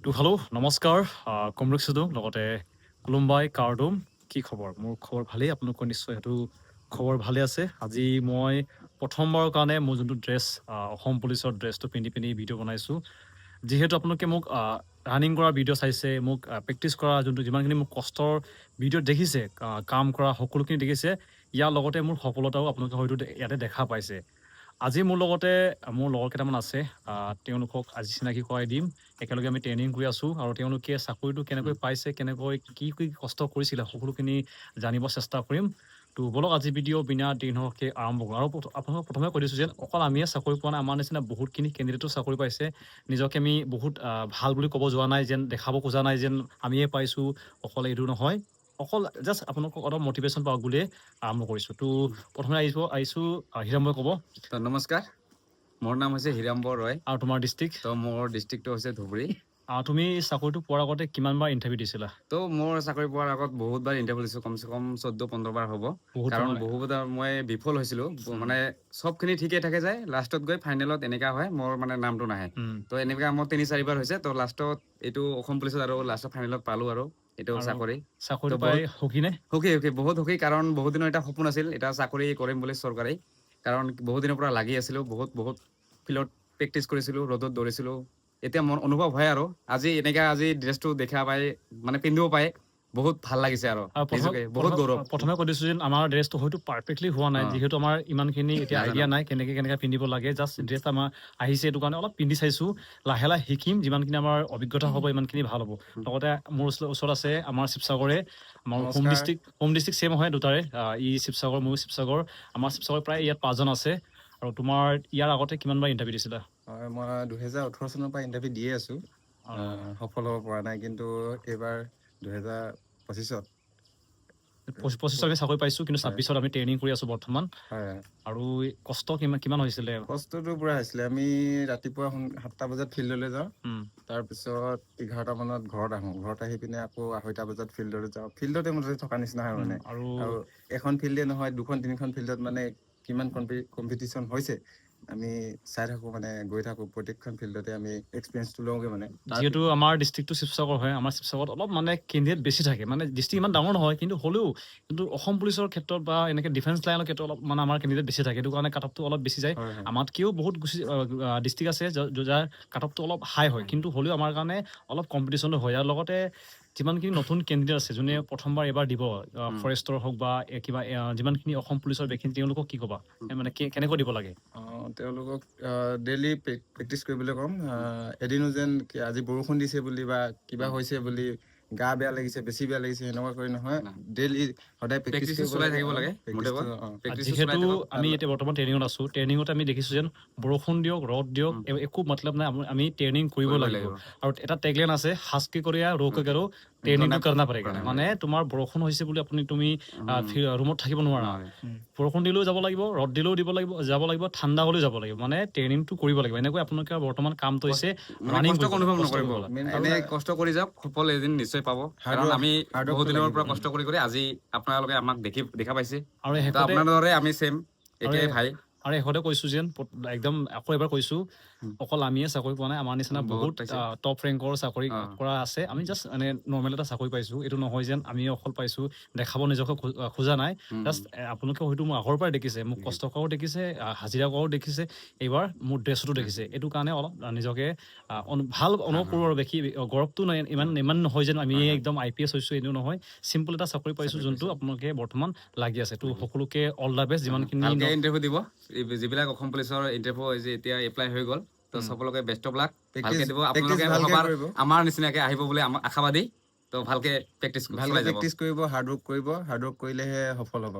hello' নমস্কাৰ comrade চুদুম লগতে কোলুম্বাই কাৰ্ডুম কি খবৰ মোৰ খবৰ ভালেই আপোনালোকৰ নিশ্চয় সেইটো খবৰ ভালে আছে আজি মই প্ৰথমবাৰৰ কাৰণে মোৰ যোনটো ড্ৰেছ অসম পুলিচৰ ড্ৰেছটো পিন্ধি ভিডিঅ' বনাইছোঁ যিহেতু আপোনালোকে মোক ৰানিং কৰা ভিডিঅ' চাইছে মোক প্ৰেক্টিছ কৰা যোনটো যিমানখিনি মোক কষ্টৰ ভিডিঅ'ত দেখিছে কাম কৰা সকলোখিনি দেখিছে ইয়াৰ লগতে মোৰ সফলতাও আপোনালোকে হয়তো ইয়াতে দেখা পাইছে আজি মোৰ লগতে মোৰ লগৰ কেইটামান আছে তেওঁলোকক আজি চিনাকি কৰাই দিম একেলগে আমি ট্ৰেইনিং কৰি আছোঁ আৰু তেওঁলোকে চাকৰিটো কেনেকৈ পাইছে কেনেকৈ কি কি কষ্ট কৰিছিলে সকলোখিনি জানিব চেষ্টা কৰিম তো বলক আজি ভিডিঅ' বিনা দিনকে আৰম্ভ কৰোঁ আৰু আপোনাক প্ৰথমে কৈ দিছোঁ যে অকল আমিয়ে চাকৰি পোৱা নাই আমাৰ নিচিনা বহুতখিনি কেণ্ডিডেটো চাকৰি পাইছে নিজকে আমি বহুত ভাল বুলি ক'ব যোৱা নাই যেন দেখাব খোজা নাই যেন আমিয়ে পাইছোঁ অকল এইটো নহয় অকল জাষ্ট আপোনালোকক অলপ মটিভেশ্যন পাওক বুলিয়ে আৰম্ভ কৰিছোঁ তো প্ৰথমে আহিছোঁ হীৰামই ক'ব তো নমস্কাৰ মোৰ নাম হৈছে হীৰাম্বৰ ৰয় আৰু তোমাৰ ডিষ্ট্ৰিক্ট তো মোৰ ডিষ্ট্ৰিক্টটো হৈছে ধুবুৰী তুমি চাকৰিটো পোৱাৰ আগতে কিমানবাৰ ইণ্টাৰভিউ দিছিলা তো মোৰ চাকৰি পোৱাৰ আগত বহুতবাৰ ইণ্টাৰভিউ দিছোঁ কমচে কম 14-15 বাৰ হ'ব কাৰণ বহুতবাৰ মই বিফল হৈছিলোঁ মানে চবখিনি ঠিকে থাকে যায় লাষ্টত গৈ ফাইনেলত এনেকা হয় মোৰ মানে নামটো নাহে তো এনেকা মোৰ 3-4 বাৰ হৈছে তো লাষ্টত এইটো অসম পুলিচত আৰু লাষ্টত ফাইনেলত পালোঁ আৰু এইটো চাকৰিটো পাই সুখী নে সুখী বহুত সুখী কাৰণ বহুত দিনৰ এটা সপোন আছিল এটা চাকৰি কৰিম বুলি চৰকাৰী কাৰণ বহুত দিনৰ পৰা লাগি আছিলোঁ বহুত ফিল্ডত প্ৰেক্টিছ কৰিছিলোঁ ৰ'দত দৌৰিছিলোঁ এতিয়া মন অনুভৱ হয় আৰু আজি ড্ৰেছটো দেখা পাই মানে পিন্ধিব পাই বহুত ভাল লাগিছে আৰু বহুত গৌৰৱ প্ৰথমে কৈ দিছোঁ যে আমাৰ ড্ৰেছটো হয়তো পাৰফেক্টলি হোৱা নাই যিহেতু আমাৰ ইমানখিনি এতিয়া আইডিয়া নাই কেনেকৈ পিন্ধিব লাগে জাষ্ট ড্ৰেছ আমাৰ আহিছে এইটো কাৰণে অলপ পিন্ধি চাইছোঁ লাহে লাহে শিকিম যিমানখিনি আমাৰ অভিজ্ঞতা হ'ব ইমানখিনি ভাল হ'ব লগতে মোৰ ওচৰত আছে আমাৰ শিৱসাগৰে আমাৰ হোম ডিষ্ট্ৰিক্ট ছেম হয় দুটাৰে শিৱসাগৰ ময়ো শিৱসাগৰ আমাৰ শিৱসাগৰ প্ৰায় ইয়াত 5জন আছে আৰু তোমাৰ ইয়াৰ আগতে কিমানবাৰ ইণ্টাৰভিউ দিছিলা হয় মই 2018 চনৰ পৰা ইণ্টাৰভিউ দিয়ে আছোঁ সফল হ'ব পৰা নাই কিন্তু এইবাৰ 2025ত আমি চাকৰি পাইছোঁ কিন্তু 26ত আমি ট্ৰেইনিং কৰি আছোঁ বৰ্তমান আৰু কষ্ট কিমান হৈছিলে কষ্টটো পুৰা হৈছিলে আমি ৰাতিপুৱা 7টা বজাত ফিল্ডলৈ যাওঁ তাৰপিছত 11টা মানত ঘৰত আহোঁ ঘৰত আহি পিনে আকৌ 2:30 বজাত ফিল্ডলৈ যাওঁ ফিল্ডতে মুঠতে থকা নিচিনা হয় মানে আৰু এখন ফিল্ডে নহয় 2-3খন ফিল্ডত মানে কিমান কম্পিটিশ্যন হৈছে আমি চাই থাকোঁ মানে গৈ থাকোঁ প্ৰত্যেকখন ফিল্ডতে আমি এক্সপিৰিয়েঞ্চটো লওঁগৈ মানে যিহেতু আমাৰ ডিষ্ট্ৰিক্টটো শিৱসাগৰ হয় আমাৰ শিৱসাগৰত অলপ মানে কেণ্ডিডেট বেছি থাকে মানে ডিষ্ট্ৰিক্ট ইমান ডাঙৰ নহয় কিন্তু হ'লেও কিন্তু অসম পুলিচৰ ক্ষেত্ৰত বা এনেকৈ ডিফেন্স লাইনৰ ক্ষেত্ৰত অলপ মানে আমাৰ কেণ্ডিডেট বেছি থাকে সেইটো কাৰণে কাটঅফটো অলপ বেছি যায় আমাতকৈও বহুত ডিষ্ট্ৰিক্ট আছে যাৰ কাটঅফটো অলপ হাই হয় কিন্তু হ'লেও আমাৰ কাৰণে অলপ কম্পিটিশ্যনটো হয় আৰু লগতে যিমানখিনি নতুন কেণ্ডিডেট আছে যোনে প্ৰথমবাৰ এবাৰ দিব ফৰেষ্টৰ হওক বা কিবা যিমানখিনি অসম পুলিচৰ ব্যক্তি তেওঁলোকক কি ক'বা মানে কেনেকৈ দিব লাগে তেওঁলোকক ডেইলি প্ৰেক্টিছ কৰিবলৈ ক'ম এদিনো যেন আজি বৰষুণ দিছে বুলি বা কিবা হৈছে বুলি গা বেয়া লাগিছে বেছি বেয়া লাগিছে সেনেকুৱা কৰি নহয় ডেইলি সদায় প্ৰেক্টিছ চলাই থাকিব লাগে যিহেতু আমি এতিয়া বৰ্তমান ট্ৰেইনিঙত আছোঁ ট্ৰেইনিঙত আমি দেখিছোঁ যেন বৰষুণ দিয়ক ৰ'দ দিয়ক একো মতলব নাই আমি ট্ৰেইনিং কৰিব লাগিব আৰু এটা টেগলাইন আছে হাস্কি কৰিয়া ৰোকে কাৰো ট্ৰেইনিংটো কৰনা পৰেগা মানে তোমাৰ বৰষুণ হৈছে বুলি তুমি ৰুমত থাকিব নোৱাৰা বৰষুণ দিলেও যাব লাগিব ৰ'দ দিলেও যাব লাগিব ঠাণ্ডা হ'লেও যাব লাগিব মানে ট্ৰেইনিংটো কৰিব লাগিব এনেকৈ আপোনালোকে বৰ্তমান কামটো হৈছে ৰানিং অনুভৱ নকৰিব এনে কষ্ট কৰি যাওক সফল এদিন নিশ্চয় পাব কাৰণ আমি বহুত দিনৰ পৰা কষ্ট কৰি আজি আপোনালোকে আমাক দেখা পাইছে আৰু আপোনালোকৰে আমি ছেম একে ভাই আৰু শেষতে কৈছোঁ যেন একদম আকৌ এবাৰ কৈছোঁ অকল আমিয়ে চাকৰি পোৱা নাই আমাৰ নিচিনা বহুত টপ ৰেংকৰ চাকৰি কৰা আছে আমি জাষ্ট মানে নৰ্মেল এটা চাকৰি পাইছোঁ এইটো নহয় যেন আমি অকল পাইছোঁ দেখাব নিজকে খোজা নাই জাষ্ট আপোনালোকে হয়তো মোৰ আগৰ পৰাই দেখিছে মোক কষ্ট কৰাও দেখিছে হাজিৰা কৰাও দেখিছে এইবাৰ মোৰ ড্ৰেছতো দেখিছে এইটো কাৰণে অলপ নিজকে ভাল অনুভৱ কৰোঁ আৰু বেছি গৌৰৱটো ইমান নহয় যেন আমি একদম IPS হৈছোঁ এনেও নহয় চিম্পল এটা চাকৰি পাইছোঁ যোনটো আপোনালোকে বৰ্তমান লাগি আছে তো সকলোকে অল দ্য বেষ্ট যিমানখিনি ইণ্টাৰভিউ দিব যিবিলাক অসম পুলিচৰ ইণ্টাৰভিউ এতিয়া এপ্লাই হৈ গ'ল তো সকলোকে বেষ্ট অফ লাক ভালকে দিব আপোনালোকে আমাৰ নিচিনাকে আহিব বুলি আশাবাদী তো ভালকে প্ৰেক্টিছ কৰিব হাৰ্ড ৱৰ্ক কৰিলেহে সফল হ'ব